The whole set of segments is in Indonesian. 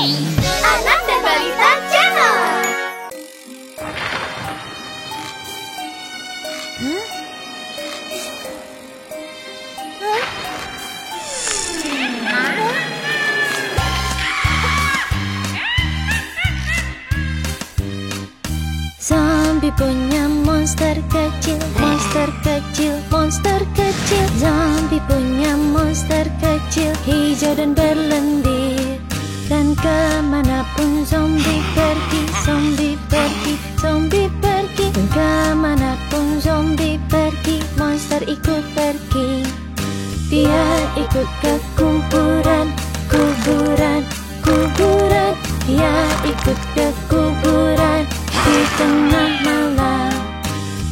Anak dan Balita Channel. Zombie punya monster kecil, monster kecil, monster kecil. Zombie punya monster kecil, hijau dan berlendir. Dan kemanapun zombie pergi, zombie pergi, zombie pergi. Dan kemanapun zombie pergi, monster ikut pergi. Dia ikut ke kuburan, kuburan, kuburan. Dia ikut ke kuburan di tengah malam.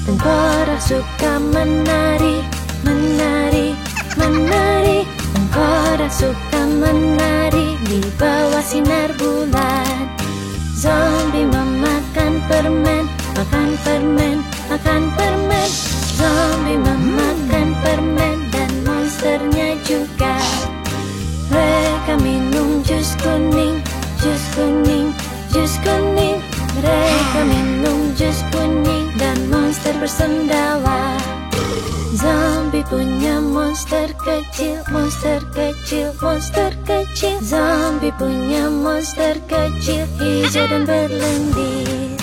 Tengkorak suka menari, menari, menari. Tengkorak suka menari di bawah sinar bulan. Zombie memakan permen, makan permen, makan permen. Zombie memakan permen dan monsternya juga. Mereka minum jus kuning, jus kuning, jus kuning. Mereka minum jus kuning dan monster bersendawa. Zombie punya monster kecil, monster kecil, monster kecil. Zombie punya monster kecil, hijau dan berlendir.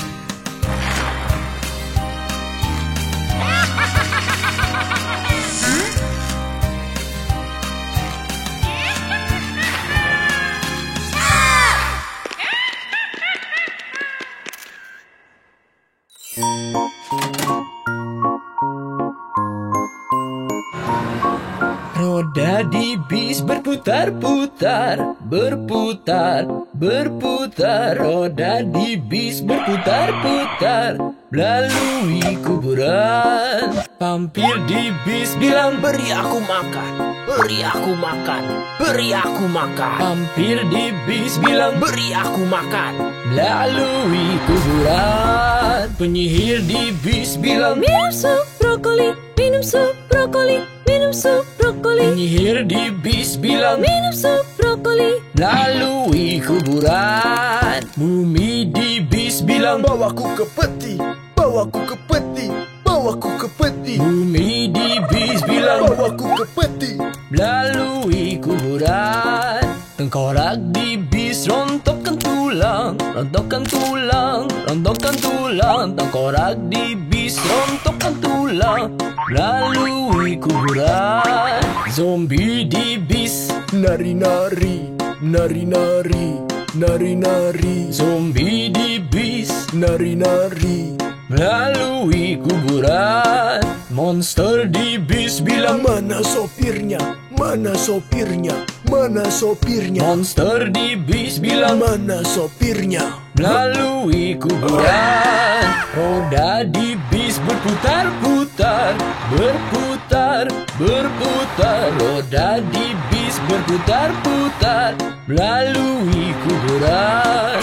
Roda di bis berputar-putar, berputar, berputar. Roda di bis berputar-putar, melalui kuburan. Vampir di bis bilang, beri aku makan, beri aku makan, beri aku makan. Vampir di bis bilang, beri aku makan, melalui kuburan. Penyihir di bis bilang, Minum sup brokoli, minum sup brokoli, minum sup brokoli. penyihir di bis bilang, Minum sup brokoli. melalui kuburan. Mumi di bis bilang, Bawaku ke peti, bawaku ke peti, bawaku ke peti. Mumi di bis bilang, Bawaku ke peti. melalui kuburan. Tengkorak di bis rontokkan tulang, rontokkan tulang, rontokkan tulang. Tengkorak di bis rontokkan tulang, melalui kuburan. Zombie di bis Nari-nari, nari-nari, nari-nari. zombie di bis Nari-nari. melalui kuburan. Monster di bis bilang, Mana sopirnya? Mana sopirnya? Mana sopirnya? monster di bis bilang, Mana sopirnya? melalui kuburan. Roda di bis berputar-putar, berputar, berputar. Roda di bis berputar-putar, melalui kuburan.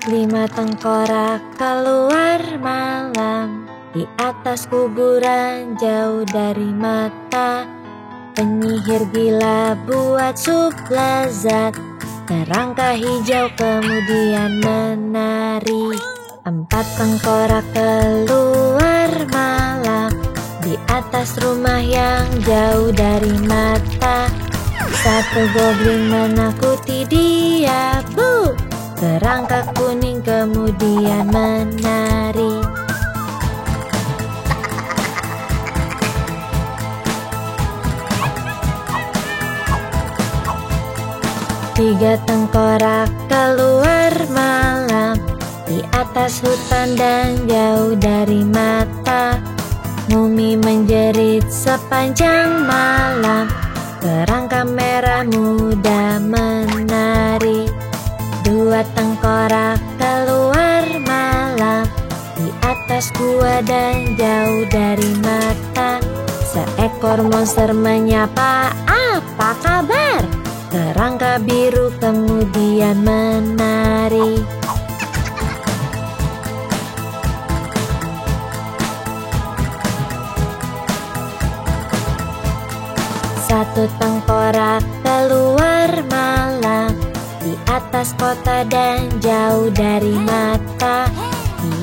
Lima tengkorak keluar malam, di atas kuburan jauh dari mata. Penyihir gila buat sup lezat, kerangka hijau kemudian menari. Empat tengkorak keluar malam, di atas rumah yang jauh dari mata. Satu goblin menakuti dia, bu. Kerangka kuning kemudian menari. Tiga tengkorak keluar malam, di atas hutan dan jauh dari mata. Mumi menjerit sepanjang malam, kerangka merah muda menari. Dua tengkorak keluar malam, di atas gua dan jauh dari mata. Seekor monster menyapa, apa kabar? Kerangka biru kemudian menari. Satu tengkorak keluar malam di atas kota dan jauh dari mata.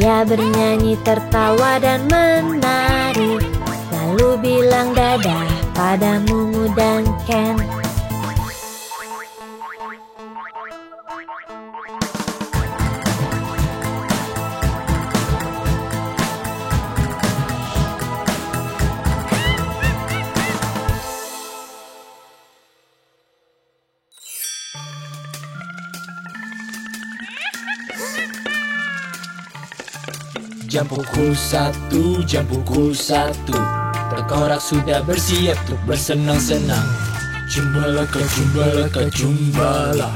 Dia bernyanyi, tertawa dan menari, lalu bilang dadah pada Mumu dan Ken. Jam pukul 1, jam pukul 1. Tengkorak sudah bersiap untuk bersenang-senang. Cumbalaka, cumbalaka, cumbala.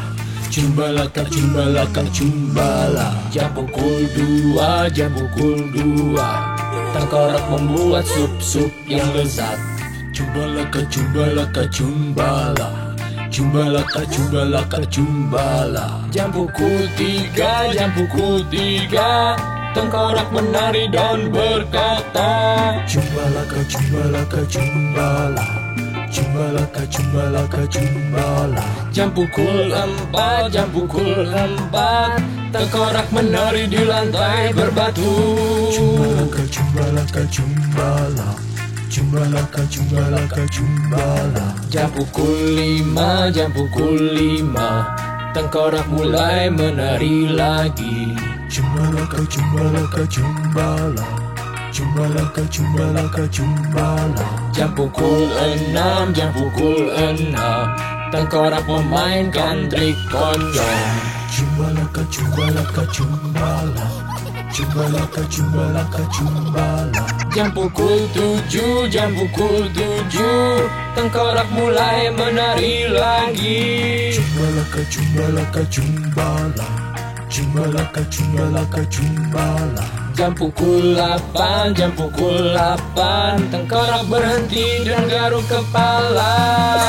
Cumbalaka, cumbalaka, cumbala. Jam pukul 2, jam pukul 2. Tengkorak membuat sup-sup yang lezat. Cumbalaka, cumbalaka, cumbala. Cumbalaka, cumbalaka, cumbala. Jam pukul 3, jam pukul 3. Tengkorak menari dan berkata, cumbalaka, cumbalaka, cumbala. Cumbalaka, cumbalaka, cumbala. Jam pukul 4, jam pukul 4. Tengkorak menari di lantai berbatu. Cumbalaka, cumbalaka, cumbala. Cumbalaka, cumbalaka, cumbala. Jam pukul 5, jam pukul 5. Tengkorak mulai menari lagi. Cumbalaka, cumbalaka, cumbala. Cumbalaka, cumbalaka, cumbala. Jam pukul 6, jam pukul 6. Tengkorak memainkan trik konyol. Cumbalaka, cumbalaka, cumbala. Cumbalaka, cumbalaka, cumbala. Jam pukul 7, jam pukul 7. Tengkorak mulai menari lagi. Cumbalaka, cumbalaka, cumbala. Cumbalaka, cumbalaka, cumbala. Jam pukul 8, jam pukul 8. Tengkorak berhenti dan garuk kepala.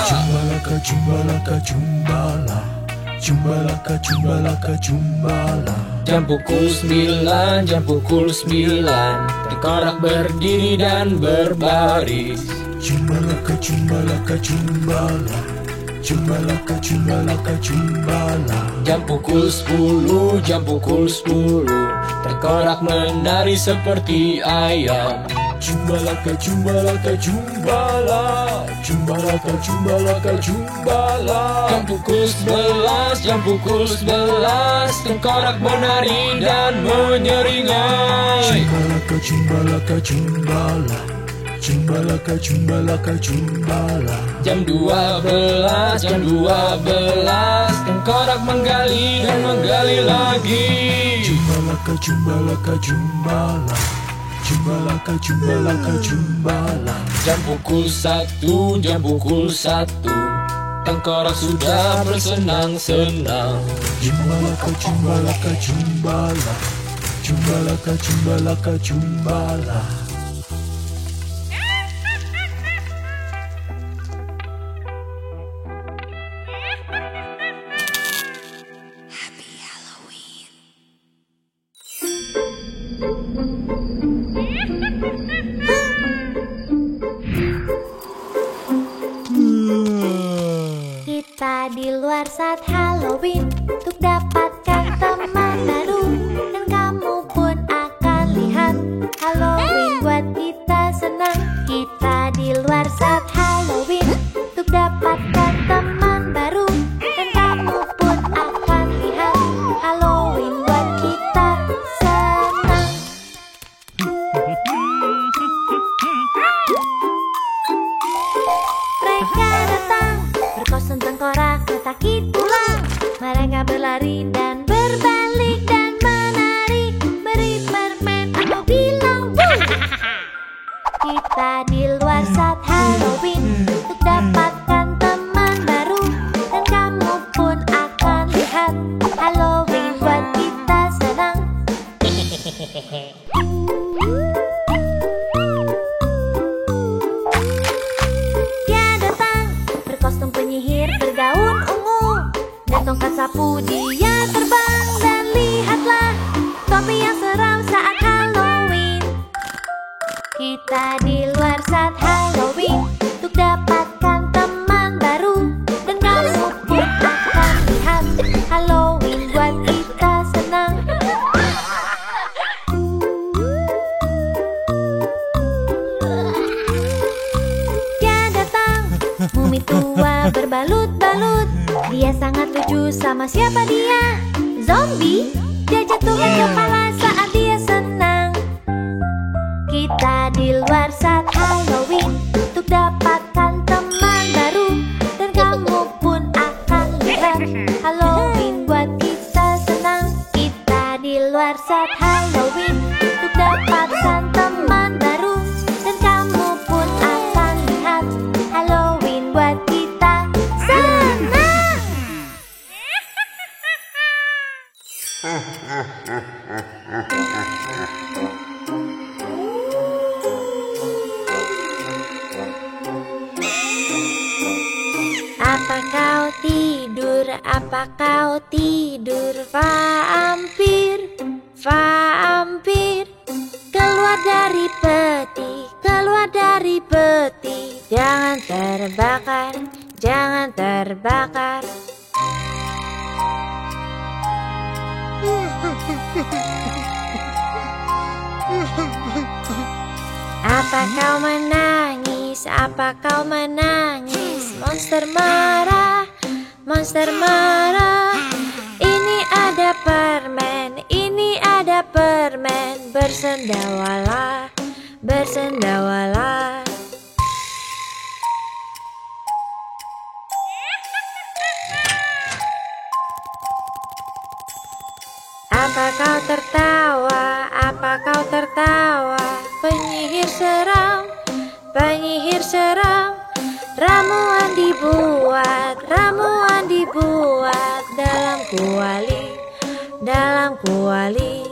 Cumbalaka, cumbalaka, cumbala. Cumbalaka, cumbalaka, cumbala. Jam pukul 9, jam pukul 9. Tengkorak berdiri dan berbaris. Cumbalaka, cumbalaka, cumbala. Cumbalaka, cumbalaka, cumbala. Jam pukul 10, jam pukul 10. Tengkorak menari seperti ayam. Cumbalaka, cumbalaka, cumbala. Cumbalaka, cumbalaka, cumbala. Jam pukul 11, jam pukul 11. Tengkorak menari dan menyeringai. Cumbalaka, cumbalaka, cumbala. Cumbalaka, cumbalaka, cumbala. Jam 12, jam 12. Tengkorak menggali dan menggali lagi. Cumbalaka, cumbalaka, cumbala. Cumbalaka, cumbalaka, cumbala. Jam pukul 1, jam pukul 1. Tengkorak sudah bersenang-senang. Cumbalaka, cumbalaka, cumbala. Cumbalaka, cumbalaka, cumbala. Kita di luar saat Halloween untuk dapatkan teman baru, dan kamu pun akan lihat Halloween buat kita senang. Kita di luar saat Halloween untuk dapatkan teman baru, dan kamu pun akan lihat Halloween buat kita senang. Mereka datang berkostum tengkorak letakki tulang. Mereka berlari dan berbalik dan menari, beri permen atau bilang wuh. Kita di luar saat Halloween untuk dapatkan teman baru, dan kamu pun akan lihat Halloween buat kita senang. tongkat sapu dia terbang. Dan lihatlah topi yang seram saat Halloween. Kita di luar saat Halloween untuk dapatkan teman baru. Dan kamu pun akan lihat Halloween buat kita senang. Dia datang, mumi tua berbalut-balut. Dia sangat lucu, sama siapa dia? Zombie. Dia jatuhkan kepala saat dia senang. Kita di luar saat Halloween untuk dapatkan teman baru. Dan kamu pun akan lihat Halloween buat kita senang. Kita di luar saat Halloween untuk dapatkan teman baru. Dan kamu pun akan lihat Halloween buat kita senang. Apa kau tidur? Apa kau tidur? Vampir, vampir. Keluar dari peti, keluar dari peti. Jangan terbakar, jangan terbakar. Apa kau menangis? Apa kau menangis? Monster marah, monster marah. Ini ada permen, ini ada permen. Bersendawalah, bersendawalah. Apa kau tertawa? Apa kau tertawa? Penyihir seram, penyihir seram. Ramuan dibuat, ramuan dibuat dalam kuali, dalam kuali.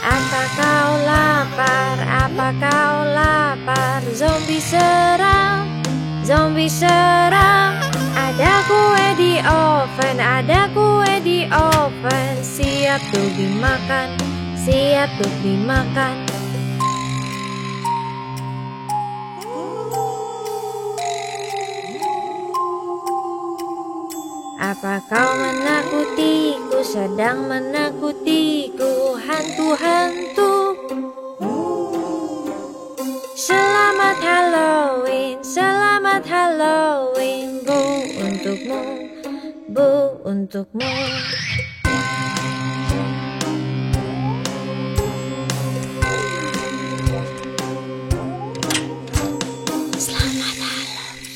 Apa kau lapar? Apa kau lapar? Zombie seram, zombie seram. Ada kue di oven, ada kue di oven. Siap tuh dimakan, siap tuh dimakan. Apa kau menakutiku, sedang menakutiku, hantu-hantu? Selamat Halloween, selamat Halloween. Bu untukmu, bu untukmu. Selamat Halloween.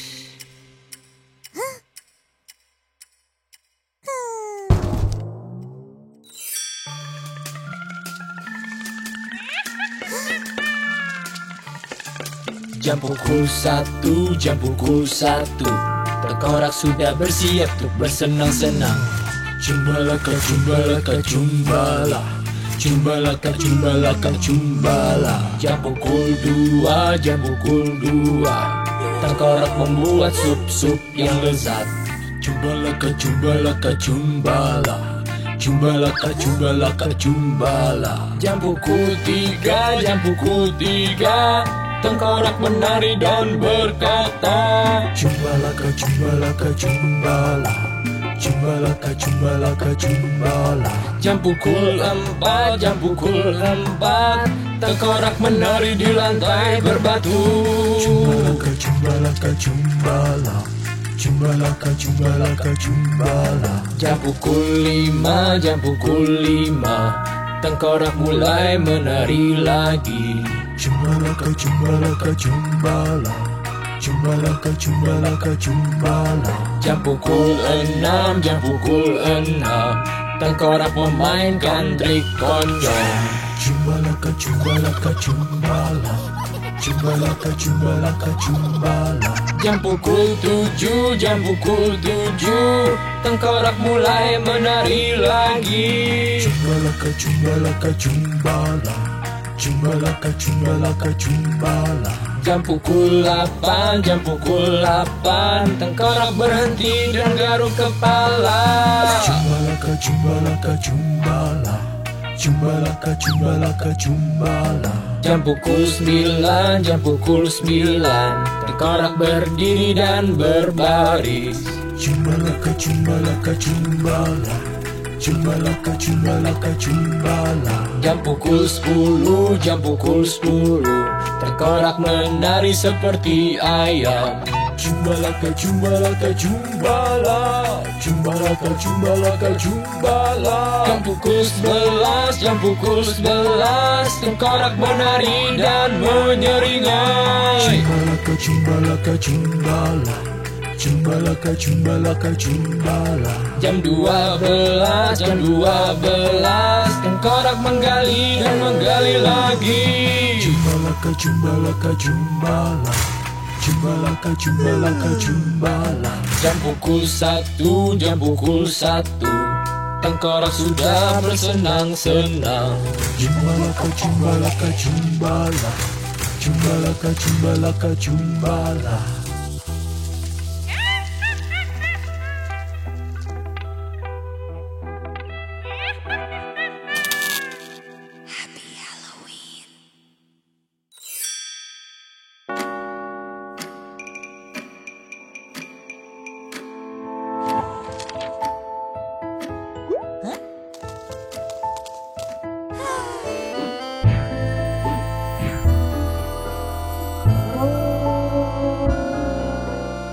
Jam pukul 1, jam pukul 1. Tengkorak sudah bersiap untuk bersenang-senang. Cumbalaka, cumbalaka, cumbala. Cumbalaka, cumbalaka, cumbala. Jam pukul 2, jam pukul 2. Tengkorak membuat sup-sup yang lezat. Cumbalaka, cumbalaka, cumbala. Cumbalaka, cumbalaka, cumbala. Jam pukul 3, jam pukul 3. Tengkorak menari dan berkata, cumbalaka, cumbalaka, cumbala. Cumbalaka, cumbalaka, cumbala. Jam pukul 4, jam pukul 4. Tengkorak menari di lantai berbatu. Cumbalaka, cumbalaka, cumbala. Cumbalaka, cumbalaka, cumbala. Jam pukul 5, jam pukul 5. Tengkorak mulai menari lagi. Cumbalaka, cumbalaka, cumbala. Cumbalaka, cumbalaka, cumbala. Jam pukul 6, jam pukul 6. Tengkorak memainkan trik konyol. Cumbalaka, cumbalaka, cumbala. Cumbalaka, cumbalaka, cumbala. Jam pukul 7, jam pukul 7. Tengkorak mulai menari lagi. Cumbalaka, cumbalaka, cumbala. Jumbalaka, jumbalaka, jumbala. Jam pukul 8, jam pukul 8. Tengkorak berhenti dan garuk kepala. Jumbalaka, jumbalaka, jumbala. Jumbalaka, jumbalaka, jumbala. Jam pukul 9, jam pukul 9. Tengkorak berdiri dan berbaris. Jumbalaka, jumbalaka, jumbala. Jumbalaka, jumbalaka, jumbala. Jam pukul 10, jam pukul 10. Tengkorak menari seperti ayam. Jumbalaka, jumbalaka, jumbala. Jumbalaka, jumbalaka, jumbala. Jam pukul 11, jam pukul 11. Tengkorak menari dan menyeringai. Jumbalaka, jumbalaka, jumbala. Jumbalaka, jumbalaka, jumbala. Jam 12, jam 12. Tengkorak menggali dan menggali lagi. Jumbalaka, jumbalaka, jumbala. Jumbalaka, jumbalaka, jumbala. Jam pukul 1, jam pukul 1. Tengkorak sudah bersenang-senang. Jumbalaka, jumbalaka, jumbala. Jumbalaka, jumbalaka, jumbala.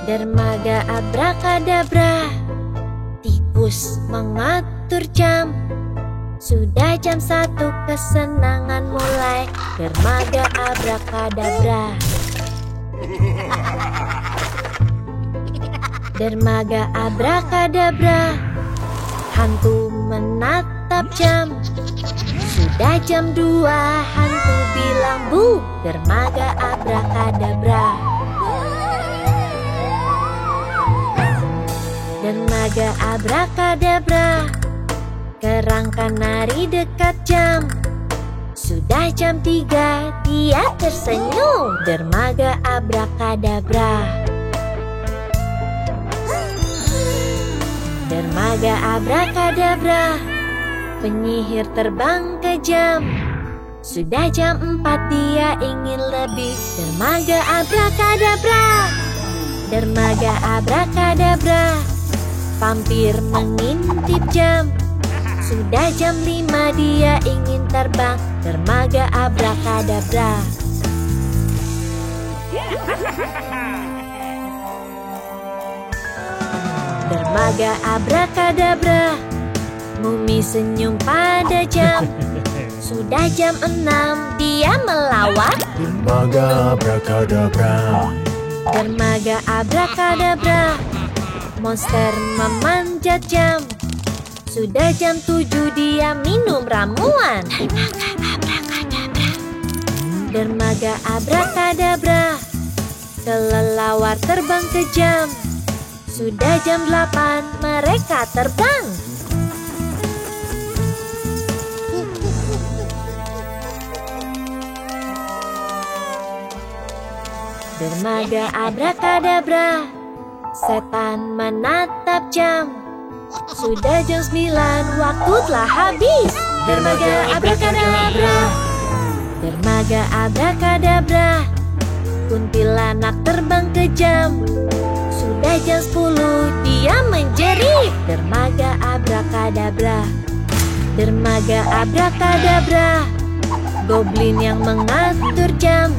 Dermaga abrakadabra, tikus mengatur jam. Sudah jam 1 kesenangan mulai. Dermaga abrakadabra. Dermaga abrakadabra, hantu menatap jam. Sudah jam 2, hantu bilang bu. Dermaga abrakadabra. Dermaga abrakadabra, kerangka nari dekat jam. Sudah jam 3, dia tersenyum. Dermaga abrakadabra. Dermaga abrakadabra, penyihir terbang ke jam. Sudah jam 4, dia ingin lebih. Dermaga abrakadabra. Dermaga abrakadabra, vampir mengintip jam. Sudah jam 5, dia ingin terbang. Dermaga abrakadabra. Dermaga abrakadabra, mumi senyum pada jam. Sudah jam 6, dia melawat. Dermaga abrakadabra. Dermaga abrakadabra, monster memanjat jam. Sudah jam 7, dia minum ramuan. Dermaga abrakadabra, kelelawar terbang ke jam. Sudah jam 8, mereka terbang. Dermaga abrakadabra, setan menatap jam. Sudah jam 9, waktu telah habis. Dermaga abrakadabra. Dermaga abrakadabra, kuntilanak terbang ke jam. Sudah jam 10, dia menjerit. Dermaga abrakadabra. Dermaga abrakadabra, goblin yang mengatur jam.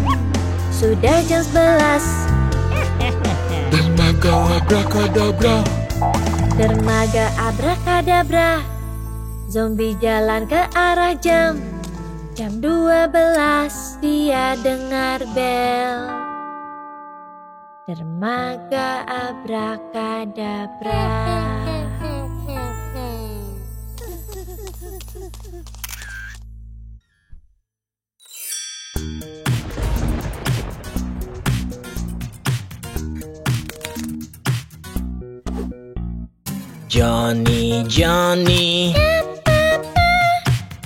Sudah jam 11. Dermaga abrakadabra. Dermaga abrakadabra, zombie jalan ke arah jam. Jam 12, dia dengar bel. Dermaga abrakadabra. Johnny, Johnny,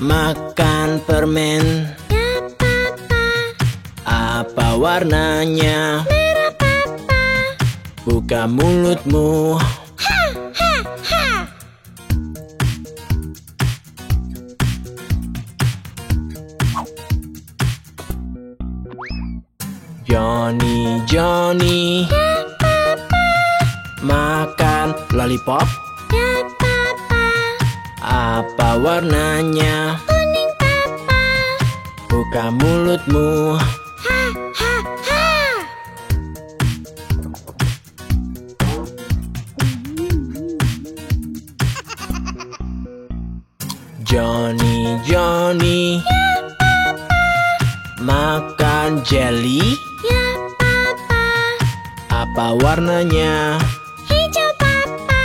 makan permen. Apa warnanya? Merah papa. Buka mulutmu. Ha ha ha. Johnny, Johnny, Ya papa. makan lollipop. Ya papa. Apa warnanya? Kuning papa. Buka mulutmu. Ha ha ha. Johnny, Johnny, makan jelly. Ya papa. Apa warnanya? Hijau papa.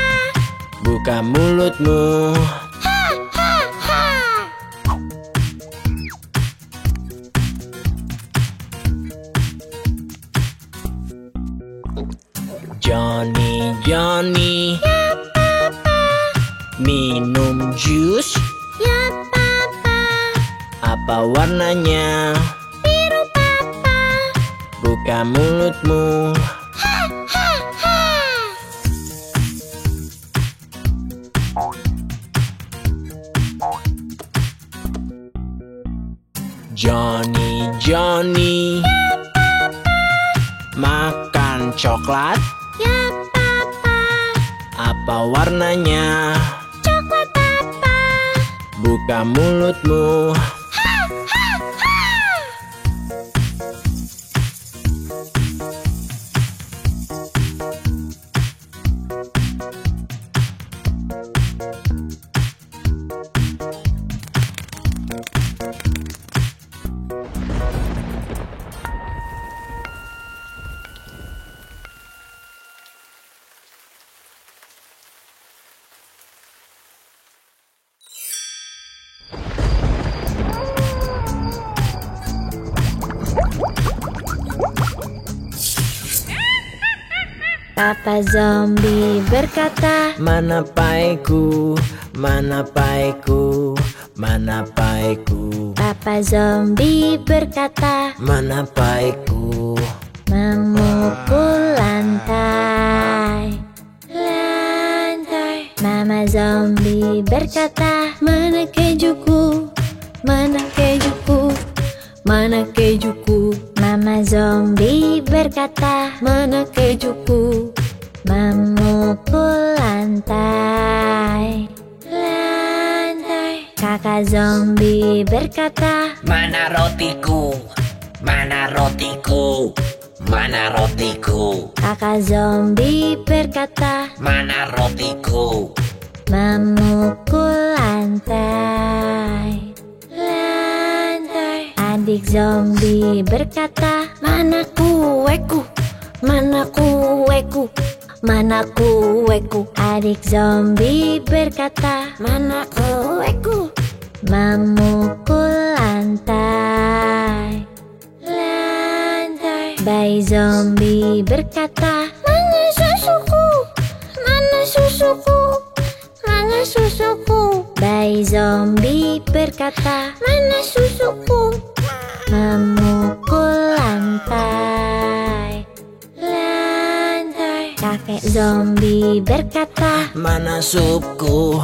Buka mulutmu. Ha ha ha. Johnny, Johnny, Ya papa. minum jus. Ya papa. Apa warnanya? Biru papa. Buka mulutmu. Ha ha ha. Johnny, Johnny, makan coklat. Ya papa. Apa warnanya? Coklat papa. Buka mulutmu. Ha ha ha. Papa zombie berkata, Mana paiku? Mana paiku? Mana paiku? Papa zombie berkata, Mana paiku? memukul lantai. Lantai. Mama zombie berkata, Mana kejuku? Mana kejuku? Mana kejuku? Mama zombie berkata, Mana kejuku? memukul lantai. Lantai. Kakak zombie berkata, Mana rotiku? Mana rotiku? Mana rotiku? kakak zombie berkata, Mana rotiku? memukul lantai. Lantai. Adik zombie berkata, Mana kueku? Mana kueku? Mana kueku? adik zombie berkata, Mana kueku? memukul lantai. Lantai. Bayi zombie berkata, Mana susuku? Mana susuku? Mana susuku? bayi zombie berkata, Mana susuku? memukul lantai. Lantai. Kakek zombie berkata, Mana supku?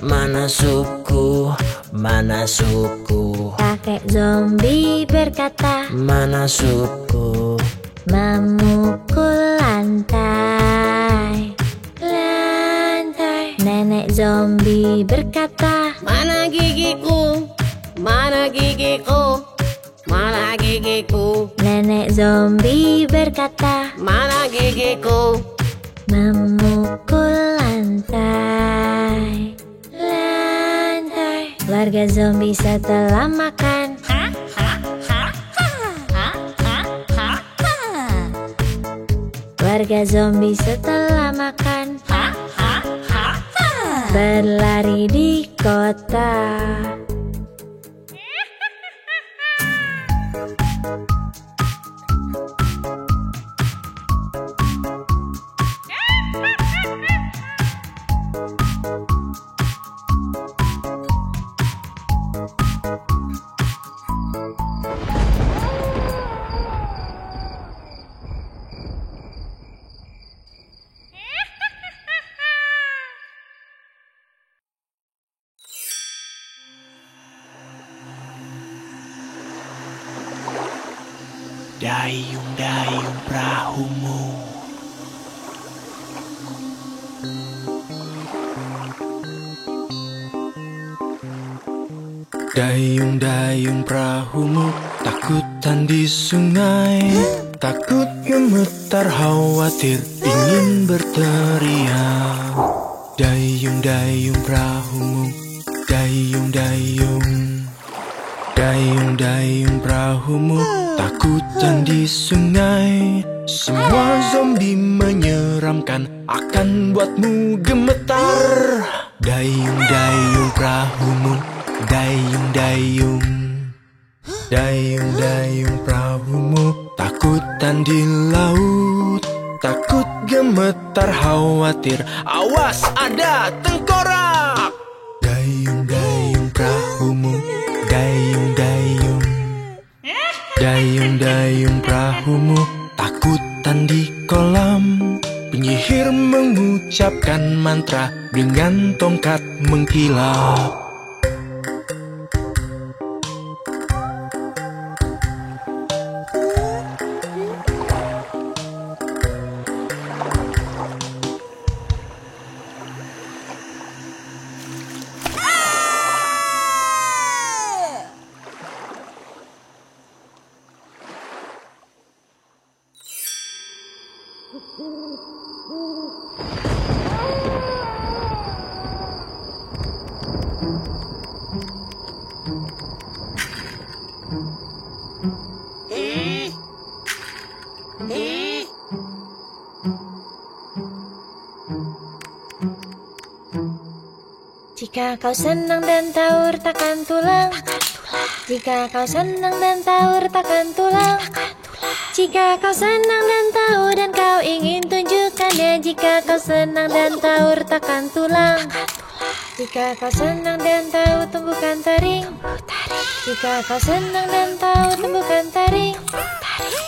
Mana supku? Mana supku? kakek zombie berkata, Mana supku? memukul lantai. Lantai. Nenek zombie berkata, Mana gigiku? Mana gigiku? Mana gigiku? nenek zombie berkata, Mana gigiku? memukul lantai. Lantai. Warga zombie setelah makan, warga zombie setelah makan, berlari di kota. dayung-dayung perahumu. Dayung-dayung perahumu takutan di sungai, takut gemetar khawatir ingin berteriak. Dayung-dayung perahumu, dayung-dayung, dayung-dayung perahumu takutan di sungai. Semua zombie menyeramkan akan buatmu gemetar. Dayung-dayung perahumu, dayung-dayung, dayung-dayung perahumu takutan di laut, takut gemetar khawatir awas ada tengkorak. Dayung-dayung perahumu, dayung-dayung, dayung-dayung perahumu takutan di kolam. Penyihir mengucapkan mantra dengan tongkat mengkilap. Jika kau senang dan tahu retakan tulang, jika kau senang dan tahu retakan tulang, jika kau senang dan tahu dan kau ingin tunjukkannya, jika kau senang dan tahu retakan tulang, jika kau senang dan tahu tumbukan taring, jika kau senang dan tahu tumbukan taring,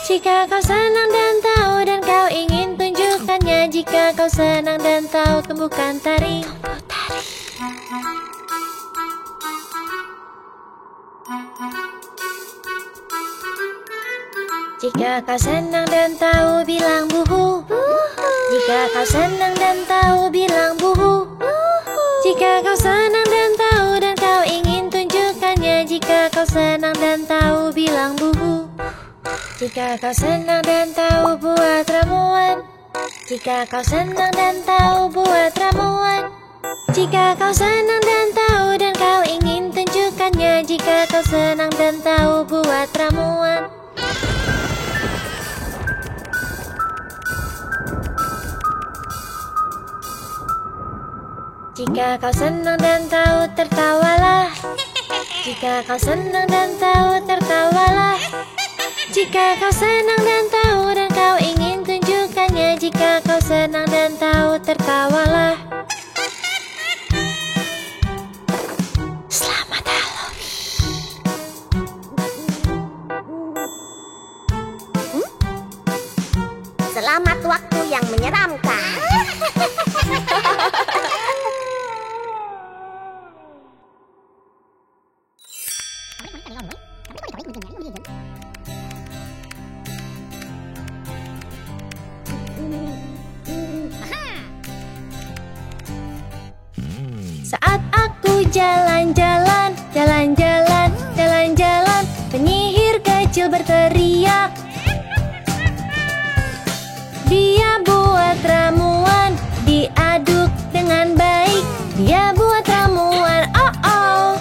jika kau senang dan tahu dan kau ingin tunjukkannya, jika kau senang dan tahu tumbukan taring. Jika kau senang dan tahu bilang buhu, jika kau senang dan tahu bilang buhu, jika kau senang dan tahu dan kau ingin tunjukkannya, jika kau senang dan tahu bilang buhu. Jika kau senang dan tahu buat ramuan, jika kau senang dan tahu buat ramuan, jika kau senang dan tahu dan kau ingin tunjukkannya, jika kau senang dan tahu buat ramuan. Jika kau senang dan tahu tertawalah, jika kau senang dan tahu tertawalah, jika kau senang dan tahu dan kau ingin tunjukkannya, jika kau senang dan tahu tertawalah. Selamat Halloween. Selamat waktu yang menyeramkan. Saat aku jalan-jalan, jalan-jalan, jalan-jalan, penyihir kecil berteriak. Dia buat ramuan, diaduk dengan baik. Dia buat ramuan, oh-oh.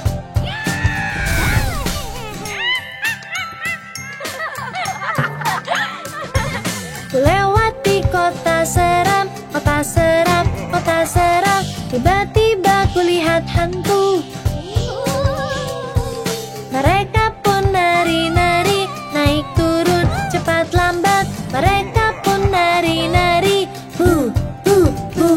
Lewati kota seram, kota seram, kota seram. Tiba-tiba kulihat hantu. Mereka pun nari-nari, naik turun, cepat lambat. Mereka pun nari-nari, hu, hu, hu.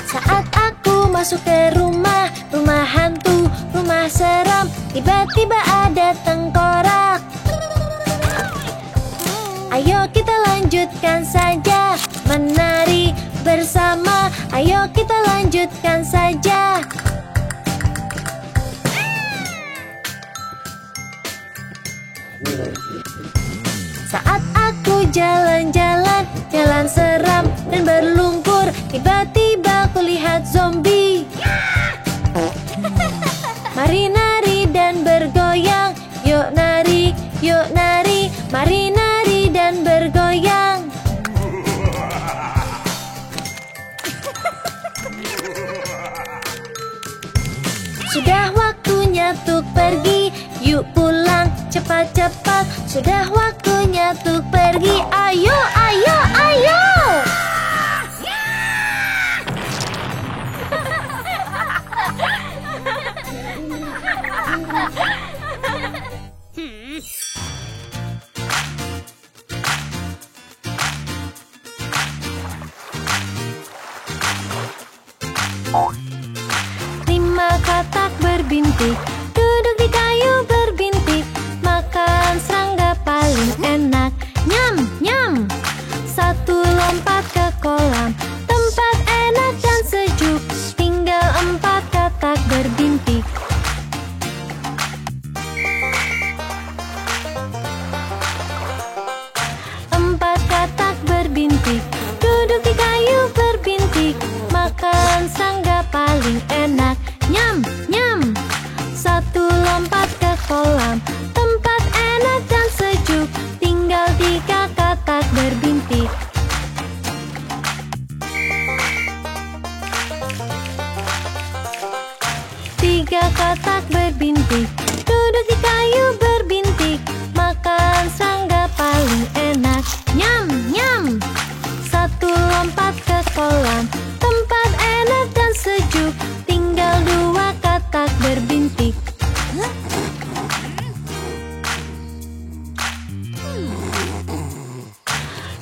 Saat aku masuk ke rumah, rumah hantu, rumah seram, tiba-tiba ada tengkorak. Ayo kita lanjutkan saja menari bersama. Ayo kita lanjutkan saja. Saat aku jalan-jalan, jalan seram dan berlumpur, tiba-tiba aku lihat zombie. Mari nari dan bergoyang, yuk nari, mari nari dan bergoyang. Sudah waktunya tuk pergi, yuk pulang cepat-cepat. Sudah waktunya tuk pergi, ayo, ayo, ayo. Lima katak berbintik, duduk di kayu berbintik, makan serangga paling enak. Nyam, nyam. Satu lompat ke kolam, tempat enak dan sejuk, tinggal 4 katak berbintik. Empat katak berbintik, duduk di kayu berbintik, makan serangga paling enak. Nyam, nyam. Satu lompat ke kolam, tempat enak dan sejuk, tinggal 3 katak berbintik. Tiga katak berbintik, duduk di kayu berbintik, makan serangga paling enak. Nyam, nyam. Satu lompat ke kolam, tempat enak dan sejuk, tinggal 2 katak berbintik.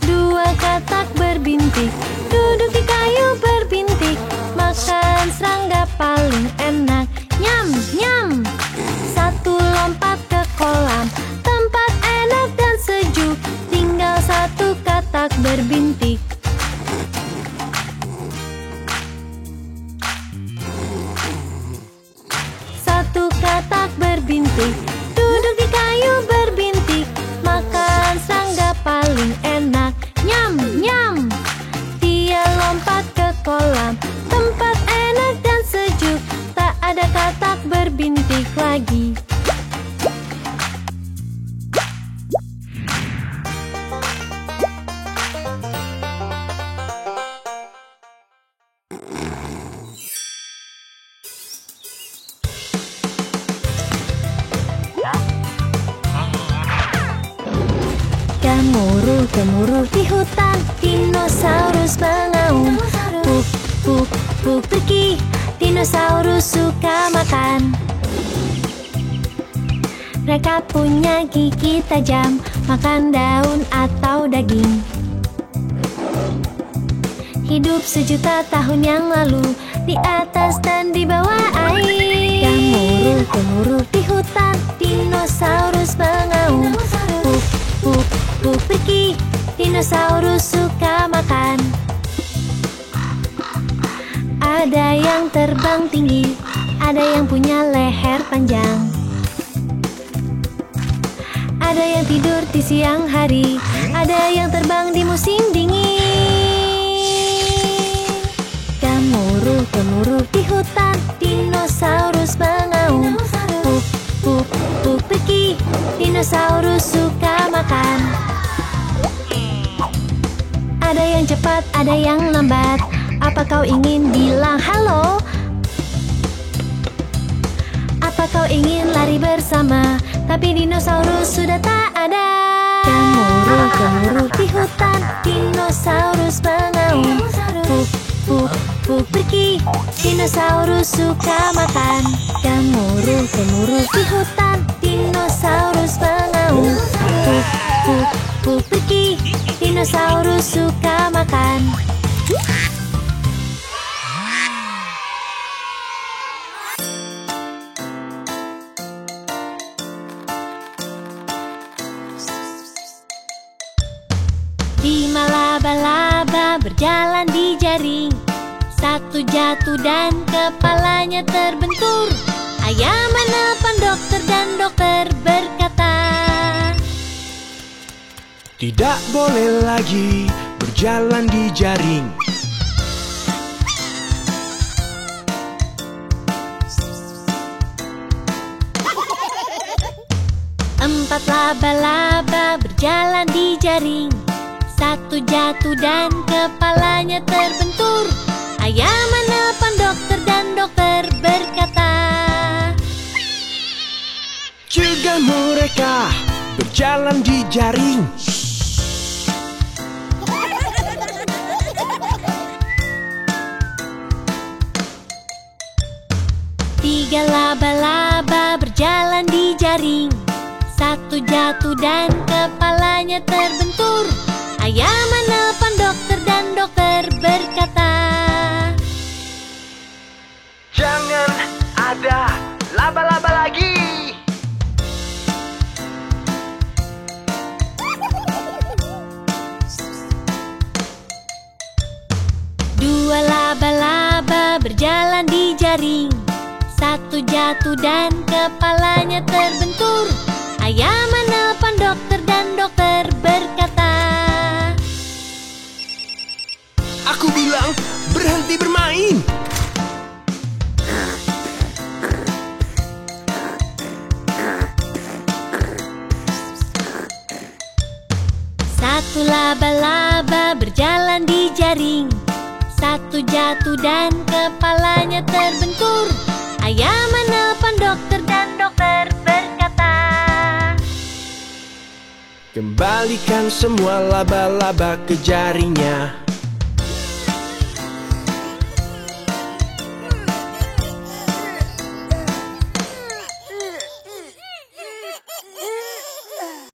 Dua katak berbintik, duduk di kayu berbintik, makan serangga paling enak. Nyam, nyam. Satu lompat ke kolam, tempat enak dan sejuk, tinggal 1 katak berbintik. Satu katak berbintik, duduk di kayu berbintik, makan serangga paling enak. Nyam, nyam. Dia lompat ke kolam, tempat enak dan sejuk, tak ada katak berbintik lagi. Gemuruh, gemuruh di hutan, dinosaurus mengaum. Puk, puk, puk pergi, dinosaurus suka makan. Mereka punya gigi tajam, makan daun atau daging. Hidup sejuta tahun yang lalu, di atas dan di bawah air. Gemuruh, gemuruh di hutan, dinosaurus mengaum. Puk, puk, puk pergi, dinosaurus suka makan. Ada yang terbang tinggi, ada yang punya leher panjang. Ada yang tidur di siang hari, ada yang terbang di musim dingin. Gemuruh, gemuruh di hutan, dinosaurus mengaum. Puk, puk, puk pergi, dinosaurus suka makan. Ada yang cepat, ada yang lambat. Apa kau ingin bilang halo? Apa kau ingin lari bersama? Tapi dinosaurus sudah tak ada. Gemuruh, gemuruh di hutan, dinosaurus mengaum. Puk, puk, puk pergi, dinosaurus suka makan. Gemuruh, gemuruh di hutan, dinosaurus mengaum. Puk, puk, puk pergi, dinosaurus suka makan. Lima laba-laba berjalan di jaring. Satu jatuh dan kepalanya terbentur. Ayah menelpon dokter dan dokter berkata, Tidak boleh lagi berjalan di jaring. Empat laba-laba berjalan di jaring. Satu jatuh dan kepalanya terbentur. Ayah menelpon dokter dan dokter berkata, Cegah mereka berjalan di jaring. tiga laba-laba berjalan di jaring. Satu jatuh dan kepalanya terbentur. Ayah menelpon dokter dan dokter berkata, Jangan ada laba-laba lagi. dua laba-laba berjalan di jaring. Satu jatuh dan kepalanya terbentur. Ayah menelpon dokter dan dokter berkata, Aku bilang berhenti bermain. satu laba-laba berjalan di jaring. Satu jatuh dan kepalanya terbentur. Ayah menelpon dokter dan dokter berkata, Kembalikan semua laba-laba ke jaringnya.